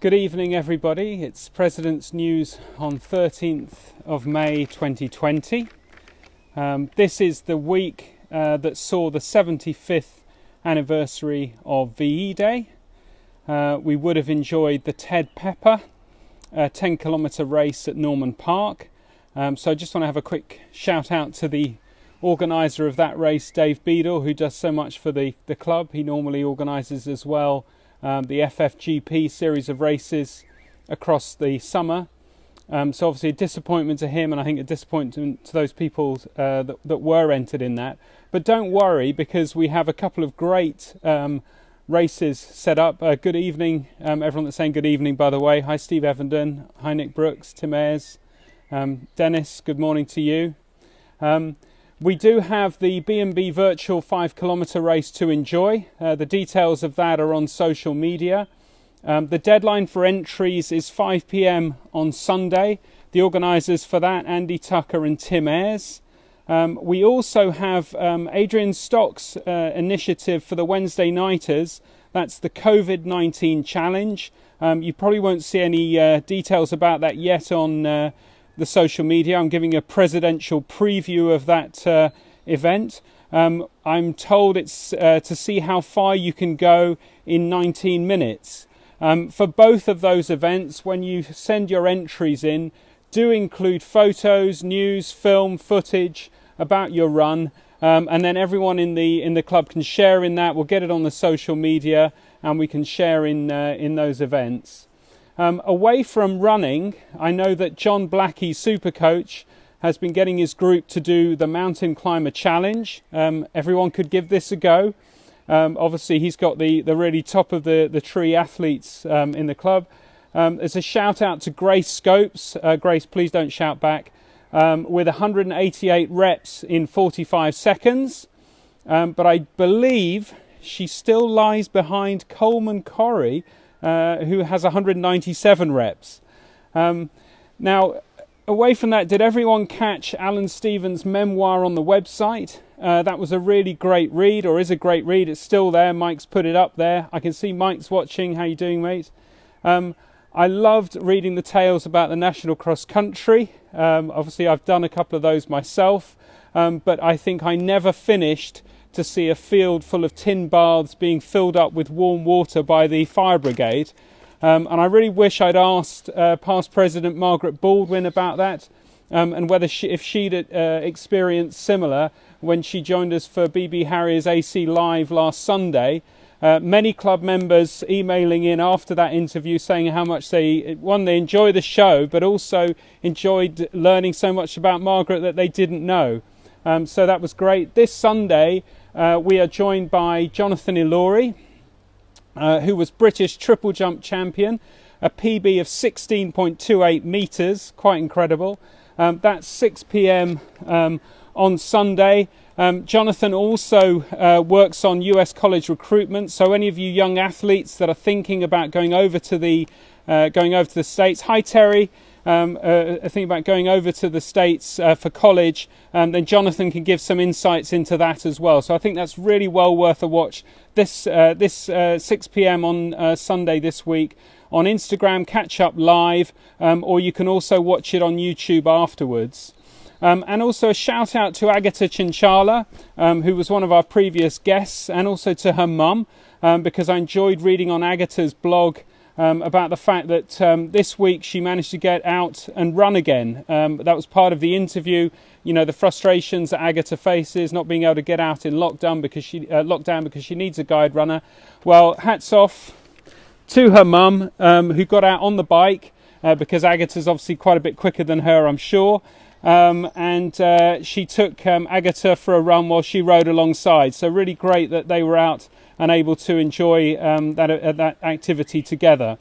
Good evening, everybody. It's President's News on 13th of May 2020. This is the week that saw the 75th anniversary of VE Day. We would have enjoyed the Ted Pepper 10-kilometre race at Norman Park. So I just want to have a quick shout out to the organiser of that race, Dave Beadle, who does so much for the club. He normally organises as well the FFGP series of races across the summer. So obviously a disappointment to him, and I think a disappointment to those people that were entered in that. But don't worry, because we have a couple of great races set up. Good evening, everyone that's saying good evening, by the way. Hi Steve Evenden, hi Nick Brooks, Tim Ayres, Dennis, good morning to you. We do have the B&B virtual 5-kilometre race to enjoy. The details of that are on social media. The deadline for entries is 5 p.m. on Sunday. The organisers for that, Andy Tucker and Tim Ayres. We also have Adrian Stock's initiative for the Wednesday nighters. That's the COVID-19 challenge. You probably won't see any details about that yet on the social media. I'm giving a presidential preview of that event. I'm told it's to see how far you can go in 19 minutes. For both of those events, when you send your entries in, do include photos, news, film, footage about your run, and then everyone in the club can share in that. We'll get it on the social media and we can share in those events. Away from running, I know that John Blackie, super coach, has been getting his group to do the Mountain Climber Challenge. Everyone could give this a go. Obviously, he's got the really top of the tree athletes in the club. There's a shout out to Grace Scopes. Grace, please don't shout back. With 188 reps in 45 seconds. But I believe she still lies behind Coleman Corrie, who has 197 reps. Now, away from that, did everyone catch Alan Stevens' memoir on the website? That was a really great read, or is a great read. It's still there. Mike's put it up there. I can see Mike's watching. How you doing, mate? I loved reading the tales about the National Cross Country. Obviously, I've done a couple of those myself, but I think I never finished to see a field full of tin baths being filled up with warm water by the fire brigade. And I really wish I'd asked past President Margaret Baldwin about that, and whether if she'd experienced similar when she joined us for BB Harry's AC Live last Sunday. Many club members emailing in after that interview saying how much they enjoy the show, but also enjoyed learning so much about Margaret that they didn't know. So that was great. This Sunday, we are joined by Jonathan Ilori, who was British triple jump champion, a PB of 16.28 metres, quite incredible. That's 6 p.m. On Sunday. Jonathan also works on US college recruitment, so any of you young athletes that are thinking about going over to the States, hi Terry, thinking about going over to the States for college, then Jonathan can give some insights into that as well. So I think that's really well worth a watch. This 6 p.m. on Sunday this week on Instagram, catch up live, or you can also watch it on YouTube afterwards. And also a shout out to Agata Chinchala, who was one of our previous guests, and also to her mum, because I enjoyed reading on Agata's blog about the fact that this week she managed to get out and run again. That was part of the interview, you know, the frustrations that Agata faces, not being able to get out in lockdown because she needs a guide runner. Well, hats off to her mum, who got out on the bike, because Agata's obviously quite a bit quicker than her, I'm sure. And she took Agata for a run while she rode alongside. So really great that they were out and able to enjoy that activity together.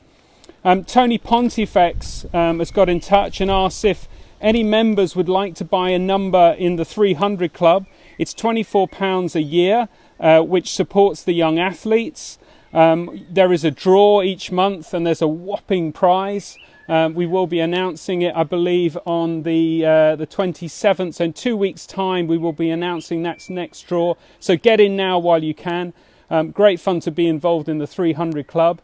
Tony Pontifex has got in touch and asked if any members would like to buy a number in the 300 Club. It's £24 a year, which supports the young athletes. There is a draw each month and there's a whopping prize. We will be announcing it, I believe, on the 27th. So in 2 weeks' time, we will be announcing that next draw. So get in now while you can. Great fun to be involved in the 300 Club.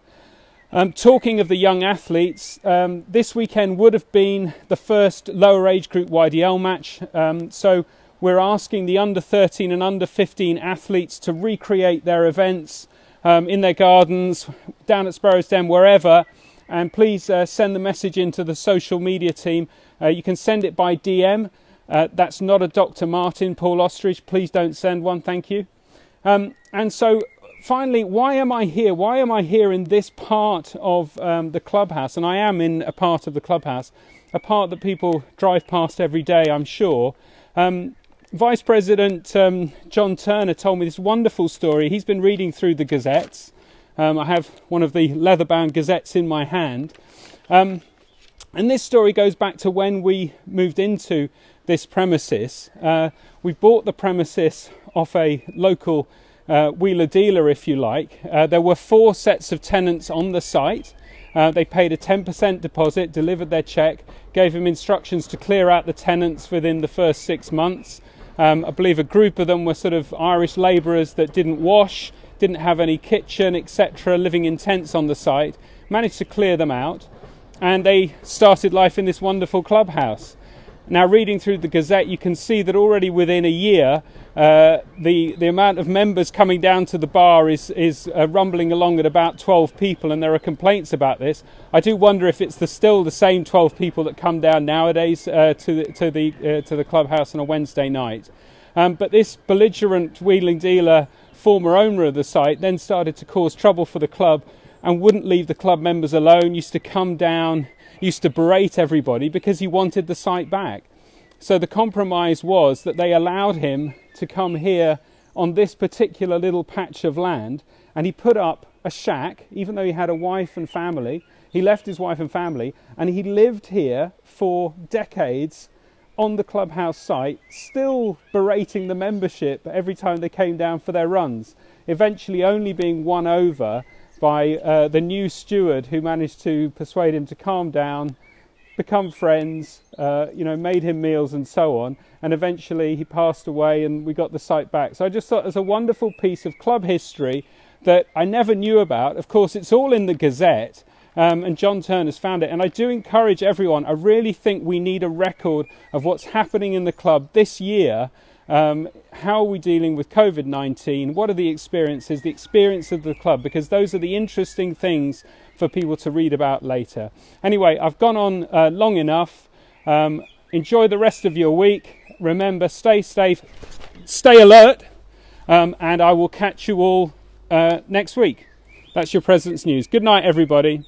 Talking of the young athletes, this weekend would have been the first lower age group YDL match. So we're asking the under 13 and under 15 athletes to recreate their events in their gardens, down at Sparrows Den, wherever. And please send the message into the social media team. You can send it by DM. That's not a Dr. Martin, Paul Ostrich. Please don't send one, thank you. And so finally, why am I here? Why am I here in this part of the clubhouse? And I am in a part of the clubhouse, a part that people drive past every day, I'm sure. Vice President John Turner told me this wonderful story. He's been reading through the gazettes. I have one of the leather-bound gazettes in my hand. And this story goes back to when we moved into this premises. We bought the premises off a local wheeler dealer, if you like. There were 4 sets of tenants on the site. They paid a 10% deposit, delivered their cheque, gave them instructions to clear out the tenants within the first 6 months. I believe a group of them were sort of Irish labourers that didn't wash, didn't have any kitchen, etc., living in tents on the site. Managed to clear them out, and they started life in this wonderful clubhouse. Now, reading through the Gazette, you can see that already within a year, the amount of members coming down to the bar is rumbling along at about 12 people, and there are complaints about this. I do wonder if it's still the same 12 people that come down nowadays to the clubhouse on a Wednesday night. But this belligerent wheeling dealer, former owner of the site, then started to cause trouble for the club and wouldn't leave the club members alone, used to come down, used to berate everybody because he wanted the site back. So the compromise was that they allowed him to come here on this particular little patch of land, and he put up a shack, even though he had a wife and family. He left his wife and family, and he lived here for decades on the clubhouse site, still berating the membership every time they came down for their runs, eventually only being won over by the new steward, who managed to persuade him to calm down, become friends, made him meals and so on, and eventually he passed away and we got the site back. So I just thought it was a wonderful piece of club history that I never knew about. Of course, it's all in the Gazette, and John Turner's found it. And I do encourage everyone, I really think we need a record of what's happening in the club this year. How are we dealing with COVID-19? What are the experiences, the experience of the club? Because those are the interesting things for people to read about later. Anyway, I've gone on long enough. Enjoy the rest of your week. Remember, stay safe, stay alert, and I will catch you all next week. That's your President's News. Good night, everybody.